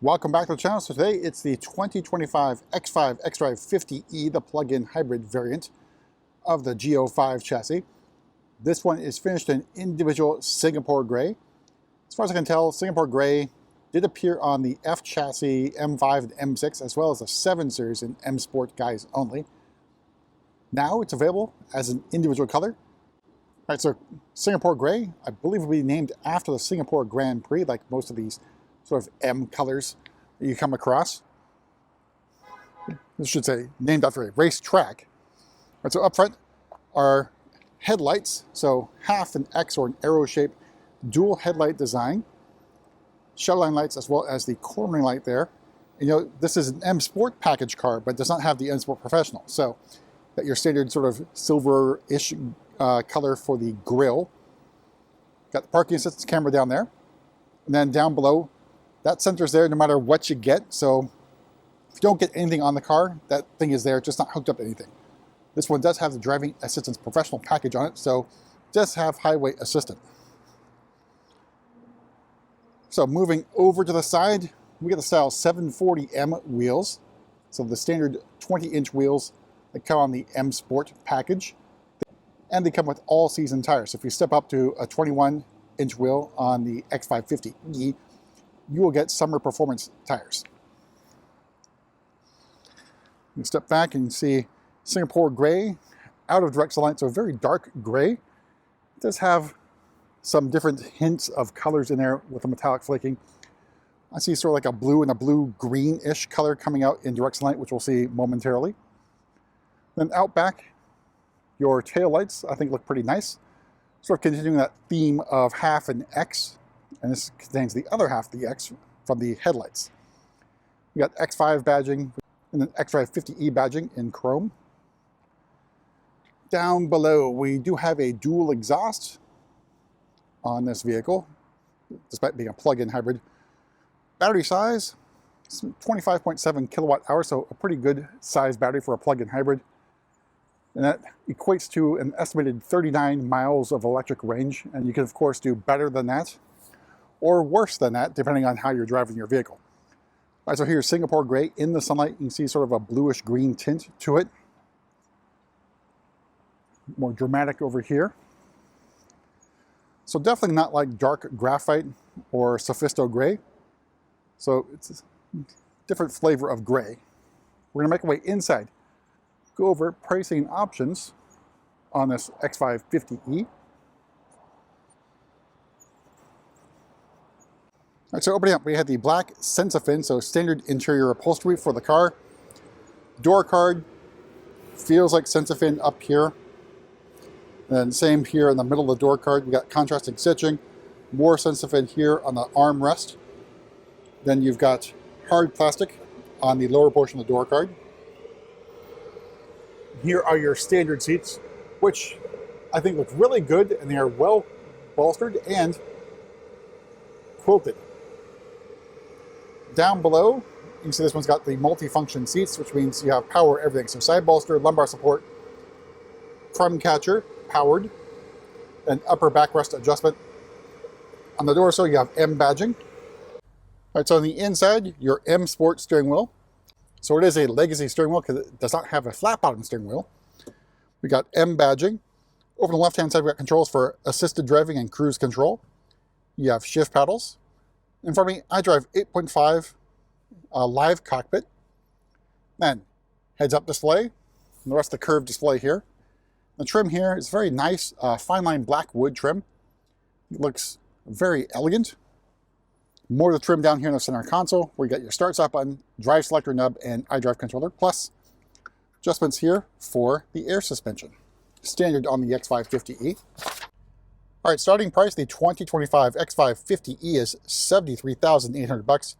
Welcome back to the channel. So today it's the 2025 X5 xDrive50e, the plug-in hybrid variant of the G05 chassis. This one is finished in individual Singapore gray. As far as I can tell, Singapore gray did appear on the F chassis M5 and M6, as well as the 7 Series in M Sport guys only. Now it's available as an individual color. All right, so Singapore gray, I believe, will be named after the Singapore Grand Prix, like most of these sort of M colors that you come across. This should say named after a race track. All right, so up front are headlights, so half an X or an arrow shape dual headlight design, shadowline lights, as well as the cornering light there. And, you know, this is an M Sport package car, but does not have the M Sport Professional. So that your standard sort of silver-ish color for the grille. Got the parking assistance camera down there. And then down below, that sensor's there no matter what you get. So if you don't get anything on the car, that thing is there, just not hooked up to anything. This one does have the driving assistance professional package on it, so it does have highway assistant. So moving over to the side, we get the style 740M wheels. So the standard 20-inch wheels that come on the M Sport package. And they come with all-season tires. So if you step up to a 21-inch wheel on the X550e, you will get summer performance tires. You step back and you see Singapore gray, out of direct sunlight, so very dark gray. It does have some different hints of colors in there with the metallic flaking. I see sort of like a blue and a blue-green-ish color coming out in direct sunlight, which we'll see momentarily. Then out back, your tail lights, I think, look pretty nice. Sort of continuing that theme of half an X, and this contains the other half of the X from the headlights. We got X5 badging and then xDrive50e badging in chrome. Down below, we do have a dual exhaust on this vehicle, despite being a plug-in hybrid. Battery size, 25.7 kilowatt hours, so a pretty good size battery for a plug-in hybrid. And that equates to an estimated 39 miles of electric range. And you can, of course, do better than that or worse than that, depending on how you're driving your vehicle. All right, so here's Singapore gray in the sunlight. You can see sort of a bluish green tint to it. More dramatic over here. So definitely not like dark graphite or Sophisto gray. So it's a different flavor of gray. We're gonna make our way inside. Go over pricing options on this X550e. All right, so opening up, we had the black SensaFin, so standard interior upholstery for the car. Door card, feels like SensaFin up here. And same here in the middle of the door card. We got contrasting stitching, more SensaFin here on the armrest. Then you've got hard plastic on the lower portion of the door card. Here are your standard seats, which I think look really good, and they are well bolstered and quilted. Down below, you can see this one's got the multi-function seats, which means you have power everything. So side bolster, lumbar support, crumb catcher, powered, and upper backrest adjustment. On the door sill, you have M badging. All right, so on the inside, your M Sport steering wheel. So it is a legacy steering wheel because it does not have a flat bottom steering wheel. We got M badging. Over on the left-hand side, we got controls for assisted driving and cruise control. You have shift paddles. In front of me, iDrive 8.5 live cockpit. Then heads-up display, and the rest of the curved display here. The trim here is very nice, fine line black wood trim. It looks very elegant. More of the trim down here in the center console, where you got your start-stop button, drive selector nub, and iDrive controller, plus adjustments here for the air suspension, standard on the X550e. All right, starting price, the 2025 X550e is $73,800.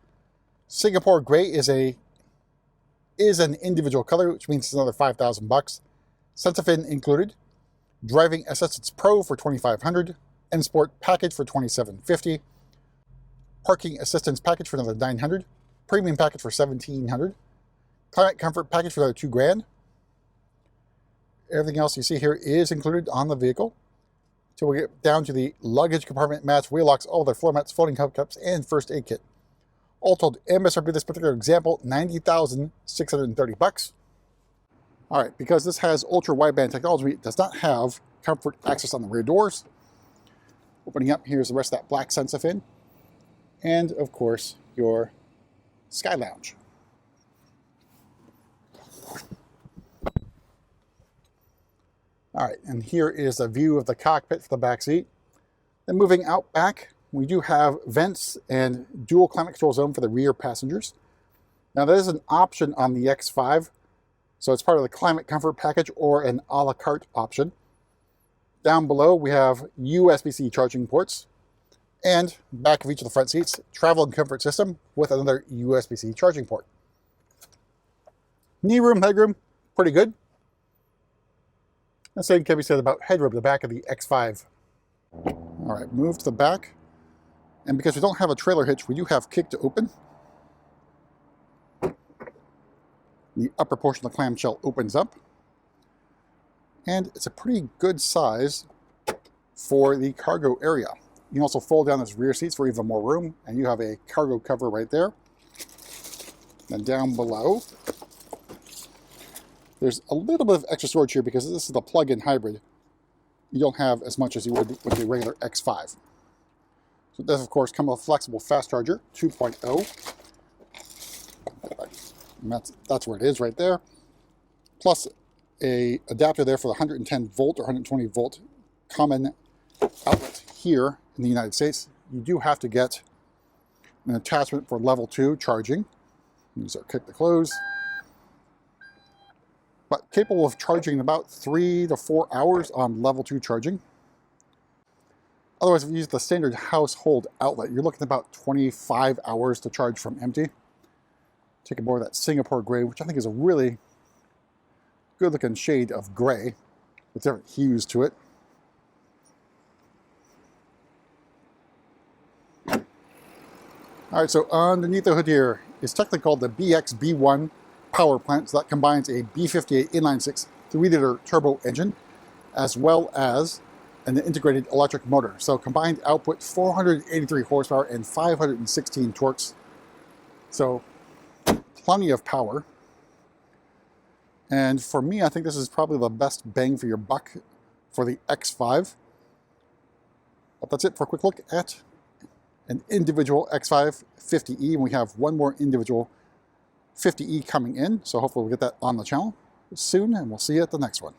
Singapore gray is an individual color, which means it's another $5,000. SensaFin included. Driving Assistance Pro for $2,500. M Sport package for $2,750. Parking Assistance package for another $900. Premium package for $1,700. Climate Comfort package for another $2,000. Everything else you see here is included on the vehicle. Till we get down to the luggage compartment mats, wheel locks, all their floor mats, folding hubcaps, and first aid kit. All told, MSRP this particular example, $90,630. All right, because this has ultra wideband technology, it does not have comfort access on the rear doors. Opening up, here's the rest of that black Sensa fin. And of course, your Sky Lounge. All right, and here is a view of the cockpit for the back seat. Then moving out back, we do have vents and dual climate control zone for the rear passengers. Now that is an option on the X5, so it's part of the climate comfort package or an a la carte option. Down below we have USB-C charging ports, and back of each of the front seats, travel and comfort system with another USB-C charging port. Knee room, headroom, pretty good. The same can be said about headroom, the back of the X5. All right, move to the back. And because we don't have a trailer hitch, we do have kick to open. The upper portion of the clamshell opens up. And it's a pretty good size for the cargo area. You can also fold down those rear seats for even more room, and you have a cargo cover right there. And down below, there's a little bit of extra storage here because this is the plug-in hybrid. You don't have as much as you would with the regular X5. So it does, of course, come with a flexible fast charger, 2.0. And that's where it is right there. Plus a adapter there for the 110 volt or 120 volt common outlet here in the United States. You do have to get an attachment for level 2 charging. Use our kick to close. But capable of charging in about 3 to 4 hours on level 2 charging. Otherwise, if you use the standard household outlet, you're looking at about 25 hours to charge from empty. Taking more of that Singapore gray, which I think is a really good looking shade of gray with different hues to it. All right, so underneath the hood here is technically called the BX-B1 power plant. So that combines a B58 inline-6 3-liter turbo engine as well as an integrated electric motor. So combined output 483 horsepower and 516 torques. So plenty of power. And for me, I think this is probably the best bang for your buck for the X5. But that's it for a quick look at an individual X5 50e. And we have one more individual 50e coming in. So hopefully we'll get that on the channel soon, and we'll see you at the next one.